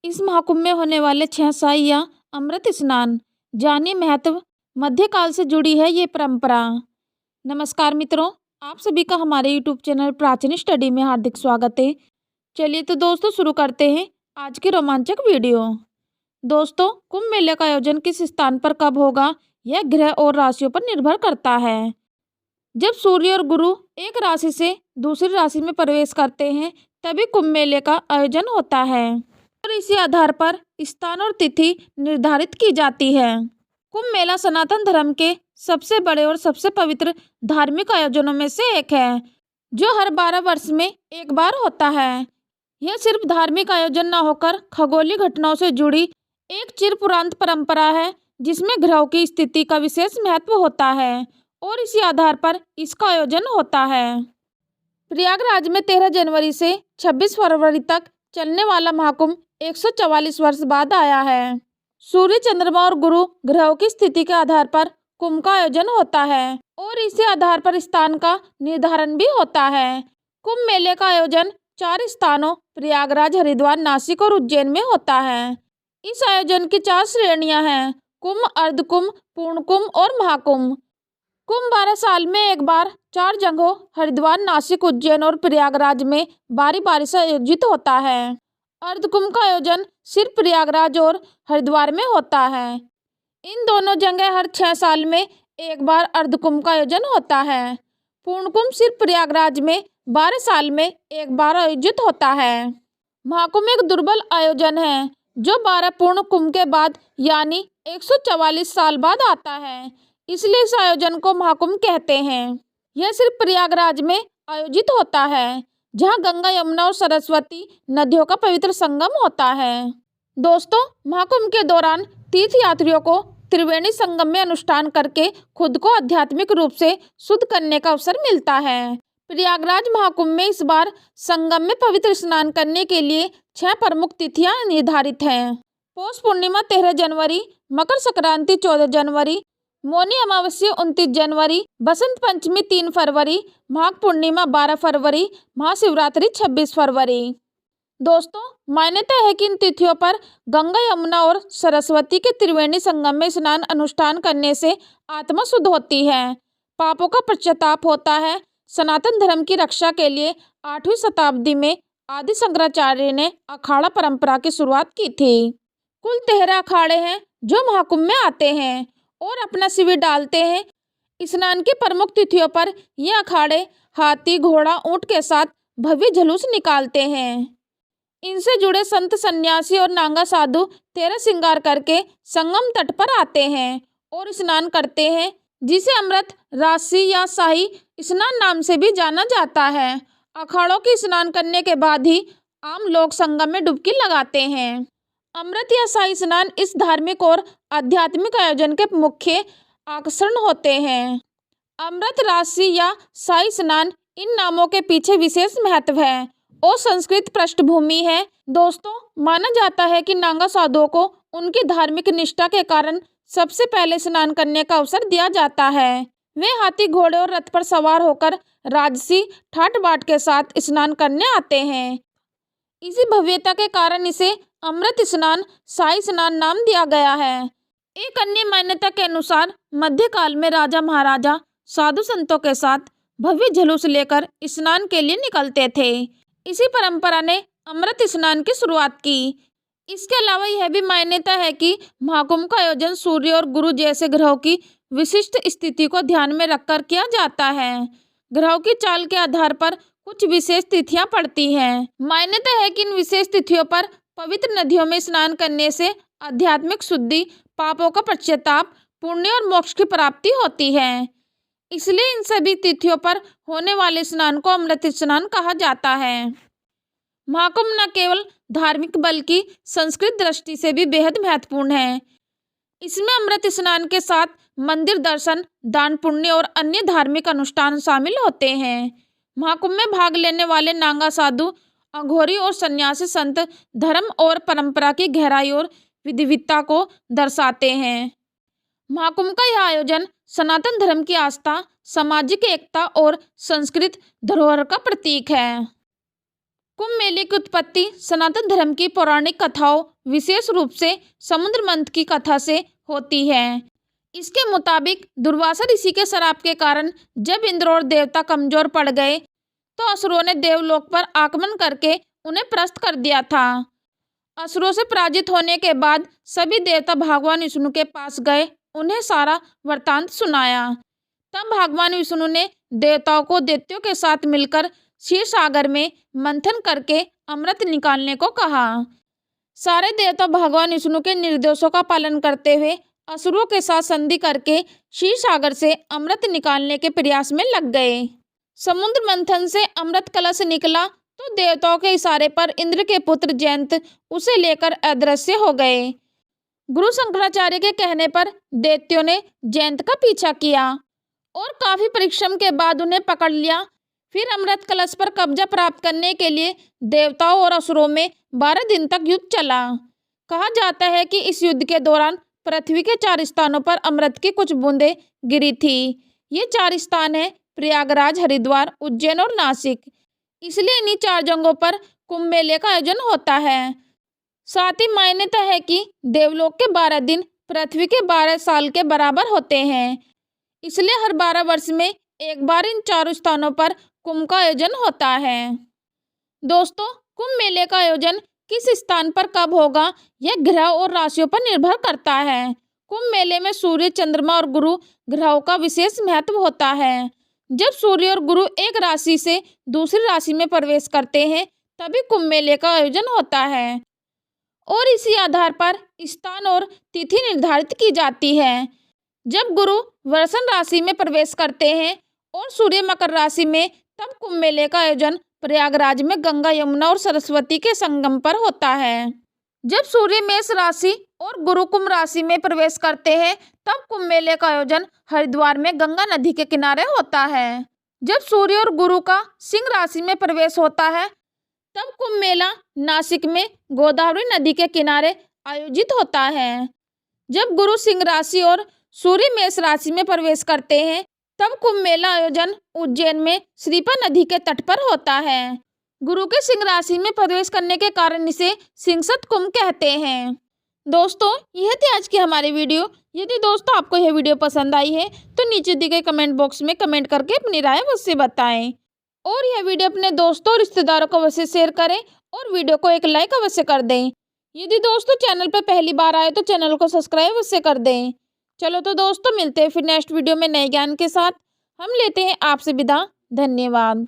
इस महाकुंभ में होने वाले 6 साई या अमृत स्नान, जानिए महत्व। मध्यकाल से जुड़ी है ये परंपरा। नमस्कार मित्रों, आप सभी का हमारे यूट्यूब चैनल प्राचीन स्टडी में हार्दिक स्वागत है। चलिए तो दोस्तों शुरू करते हैं आज की रोमांचक वीडियो। दोस्तों, कुंभ मेले का आयोजन किस स्थान पर कब होगा, यह ग्रह और राशियों पर निर्भर करता है। जब सूर्य और गुरु एक राशि से दूसरी राशि में प्रवेश करते हैं तभी कुंभ मेले का आयोजन होता है और इसी आधार पर स्थान और तिथि निर्धारित की जाती है। कुंभ मेला सनातन धर्म के सबसे बड़े और सबसे पवित्र धार्मिक आयोजनों में से एक है, जो हर 12 वर्ष में एक बार होता है। यह सिर्फ धार्मिक आयोजन न होकर खगोलीय घटनाओं से जुड़ी एक चिरपुरांत परंपरा है, जिसमें ग्रहों की स्थिति का विशेष महत्व होता है और इसी आधार पर इसका आयोजन होता है। प्रयागराज में 13 जनवरी से 26 फरवरी तक चलने वाला महाकुंभ 144 वर्ष बाद आया है। सूर्य, चंद्रमा और गुरु ग्रहों की स्थिति के आधार पर कुंभ का आयोजन होता है और इसी आधार पर स्थान का निर्धारण भी होता है। कुंभ मेले का आयोजन 4 स्थानों प्रयागराज, हरिद्वार, नासिक और उज्जैन में होता है। इस आयोजन की 4 श्रेणियां हैं: कुंभ, अर्धकुंभ, पूर्ण कुंभ और महाकुंभ। कुंभ 12 साल में एक बार 4 जगहों हरिद्वार, नासिक, उज्जैन और प्रयागराज में बारी बारी से आयोजित होता है। अर्धकुंभ का आयोजन सिर्फ प्रयागराज और हरिद्वार में होता है। इन दोनों जगह हर 6 साल में एक बार अर्धकुंभ का आयोजन होता है। पूर्ण कुंभ सिर्फ प्रयागराज में 12 साल में एक बार आयोजित होता है। महाकुंभ एक दुर्लभ आयोजन है जो 12 पूर्ण कुंभ के बाद यानी 144 साल बाद आता है, इसलिए इस आयोजन को महाकुंभ कहते हैं। यह सिर्फ प्रयागराज में आयोजित होता है, जहां गंगा, यमुना और सरस्वती नदियों का पवित्र संगम होता है। दोस्तों, महाकुंभ के दौरान तीर्थ यात्रियों को त्रिवेणी संगम में अनुष्ठान करके खुद को आध्यात्मिक रूप से शुद्ध करने का अवसर मिलता है। प्रयागराज महाकुंभ में इस बार संगम में पवित्र स्नान करने के लिए 6 प्रमुख तिथियां निर्धारित हैं। पौष पूर्णिमा 13 जनवरी, मकर संक्रांति 14 जनवरी, मौनी अमावस्या 29 जनवरी, बसंत पंचमी 3 फरवरी, माघ पूर्णिमा 12 फरवरी, महाशिवरात्रि 26 फरवरी। दोस्तों, मान्यता है कि इन तिथियों पर गंगा, यमुना और सरस्वती के त्रिवेणी संगम में स्नान अनुष्ठान करने से आत्मा शुद्ध होती है, पापों का पश्चाताप होता है। सनातन धर्म की रक्षा के लिए 8वीं शताब्दी में आदि शंकराचार्य ने अखाड़ा परंपरा की शुरुआत की थी। कुल 13 अखाड़े हैं जो महाकुंभ में आते हैं और अपना शिविर डालते हैं। स्नान की प्रमुख तिथियों पर ये अखाड़े हाथी, घोड़ा, ऊंट के साथ भव्य जुलूस निकालते हैं। इनसे जुड़े संत, सन्यासी और नागा साधु 13 श्रृंगार करके संगम तट पर आते हैं और स्नान करते हैं, जिसे अमृत राशि या शाही स्नान नाम से भी जाना जाता है। अखाड़ों के स्नान करने के बाद ही आम लोग संगम में डुबकी लगाते हैं। अमृत या शाही स्नान इस धार्मिक और आध्यात्मिक आयोजन के मुख्य आकर्षण होते हैं। अमृत राशि या शाही स्नान, इन नामों के पीछे विशेष महत्व है और संस्कृत पृष्ठभूमि है। दोस्तों, माना जाता है कि नागा साधुओं को उनकी धार्मिक निष्ठा के कारण सबसे पहले स्नान करने का अवसर दिया जाता है। वे हाथी, घोड़े और रथ पर सवार होकर राजसी ठाट बाट के साथ स्नान करने आते हैं। इसी भव्यता के कारण इसे अमृत स्नान, शाही स्नान नाम दिया गया है। एक अन्य मान्यता के अनुसार मध्यकाल में राजा महाराजा साधु संतों के साथ भव्य जुलूस लेकर स्नान के लिए निकलते थे। इसी परंपरा ने अमृत स्नान की शुरुआत की। इसके अलावा यह भी मान्यता है कि महाकुंभ का आयोजन सूर्य और गुरु जैसे ग्रहों की विशिष्ट स्थिति को ध्यान में रखकर किया जाता है। ग्रहों की चाल के आधार पर कुछ विशेष तिथियां पड़ती हैं। मान्यता है कि इन विशेष तिथियों पर पवित्र नदियों में स्नान करने से आध्यात्मिक शुद्धि, पापों का पश्चाताप, पुण्य और मोक्ष की प्राप्ति होती है। इसलिए इन सभी तिथियों पर होने वाले स्नान को अमृत स्नान कहा जाता है। महाकुंभ न केवल धार्मिक बल्कि सांस्कृतिक दृष्टि से भी बेहद महत्वपूर्ण है। इसमें अमृत स्नान के साथ मंदिर दर्शन, दान पुण्य और अन्य धार्मिक अनुष्ठान शामिल होते हैं। महाकुंभ में भाग लेने वाले नागा साधु, अघोरी और सन्यासी संत धर्म और परंपरा की गहराई और विविधता को दर्शाते हैं। महाकुंभ का यह आयोजन सनातन धर्म की आस्था, सामाजिक एकता और संस्कृत धरोहर का प्रतीक है। कुंभ मेले की उत्पत्ति सनातन धर्म की पौराणिक कथाओं, विशेष रूप से समुद्र मंथन की कथा से होती है। इसके मुताबिक दुर्वासा ऋषि के श्राप के कारण जब इंद्र और देवता कमजोर पड़ गए तो असुरों ने देवलोक पर आक्रमण करके उन्हें परास्त कर दिया था। असुरों से पराजित होने के बाद सभी देवता भगवान विष्णु के पास गए, उन्हें सारा वृत्तांत सुनाया। तब भगवान विष्णु ने देवताओं को दैत्यों के साथ मिलकर क्षीर सागर में मंथन करके अमृत निकालने को कहा। सारे देवता भगवान विष्णु के निर्देशों का पालन करते हुए असुरों के साथ संधि करके क्षीर सागर से अमृत निकालने के प्रयास में लग गए। समुद्र मंथन से अमृत कलश निकला तो देवताओं के इशारे पर इंद्र के पुत्र जयंत उसे लेकर अदृश्य हो गए। गुरु शंकराचार्य के कहने पर दैत्यों ने जयंत का पीछा किया और काफी परिश्रम के बाद उन्हें पकड़ लिया। फिर अमृत कलश पर कब्जा प्राप्त करने के लिए देवताओं और असुरों में 12 दिन तक युद्ध चला। कहा जाता है कि इस युद्ध के दौरान पृथ्वी के 4 स्थानों पर अमृत की कुछ बूंदें गिरी थी। ये 4 स्थान है प्रयागराज, हरिद्वार, उज्जैन और नासिक। इसलिए इन्हीं 4 जगहों पर कुंभ मेले का आयोजन होता है। साथ ही मान्यता है कि देवलोक के 12 दिन पृथ्वी के 12 साल के बराबर होते हैं। इसलिए हर 12 वर्ष में एक बार इन 4 स्थानों पर कुंभ का आयोजन होता है। दोस्तों, कुंभ मेले का आयोजन किस स्थान पर कब होगा यह ग्रह और राशियों पर निर्भर करता है। कुंभ मेले में सूर्य, चंद्रमा और गुरु ग्रहों का विशेष महत्व होता है। जब सूर्य और गुरु एक राशि से दूसरी राशि में प्रवेश करते हैं तभी कुंभ मेले का आयोजन होता है और इसी आधार पर स्थान और तिथि निर्धारित की जाती है। जब गुरु वृषण राशि में प्रवेश करते हैं और सूर्य मकर राशि में, तब कुंभ मेले का आयोजन प्रयागराज में गंगा, यमुना और सरस्वती के संगम पर होता है। जब सूर्य मेष राशि और गुरु कुंभ राशि में प्रवेश करते हैं तब कुंभ मेले का आयोजन हरिद्वार में गंगा नदी के किनारे होता है। जब सूर्य और गुरु का सिंह राशि में प्रवेश होता है तब कुंभ मेला नासिक में गोदावरी नदी के किनारे आयोजित होता है। जब गुरु सिंह राशि और सूर्य मेष राशि में प्रवेश करते हैं तब कुंभ मेला आयोजन उज्जैन में श्रीपा नदी के तट पर होता है। गुरु के सिंह राशि में प्रवेश करने के कारण इसे सिंहस्थ कुंभ कहते हैं। दोस्तों, यह थी आज की हमारी वीडियो। यदि दोस्तों आपको यह वीडियो पसंद आई है तो नीचे दिए गए कमेंट बॉक्स में कमेंट करके अपनी राय मुझसे बताएं और यह वीडियो अपने दोस्तों और रिश्तेदारों को अवश्य शेयर करें और वीडियो को एक लाइक अवश्य कर दें। यदि दोस्तों चैनल पर पहली बार आए तो चैनल को सब्सक्राइब अवश्य कर दें। चलो तो दोस्तों, मिलते हैं फिर नेक्स्ट वीडियो में नए ज्ञान के साथ। हम लेते हैं आपसे विदा। धन्यवाद।